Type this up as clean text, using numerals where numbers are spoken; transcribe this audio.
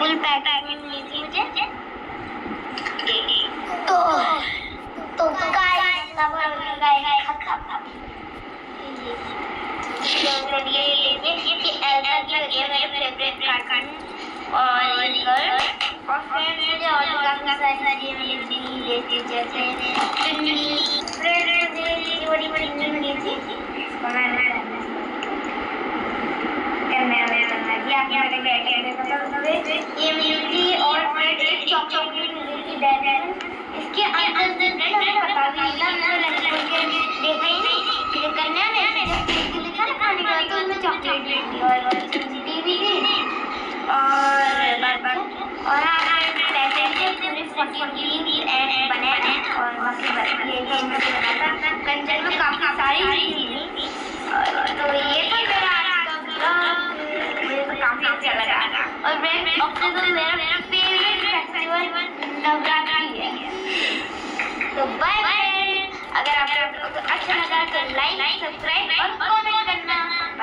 Full pack मिली थी मुझे तो गाइस तब गाइस खत्म ये एल्सा की वजह मेरे फेवरेट कार्टून और फिर मुझे और काफी सारी चीजें मिली थी जैसे बड़ी बड़ी मिली थी ये मिली थी और एक चॉकलेट मिली थी इसके अंदर पता भी नहीं देखा ही नहीं करना लिखा ना खाने का तो उसमें चॉकलेट थी और टीवी थी और पैसे थे पूरे 40 एंड बने और बाकी ये जो हमने बनाया था कंचन में काफी सारी चीजें थी तो ये था मेरा मुझे तो काफी अच्छा लगा और मेरा फेवरेट फेस्टिवल नवरात्रि है। तो बाय बाय। अगर आपको अच्छा लगा तो लाइक सब्सक्राइब और कमेंट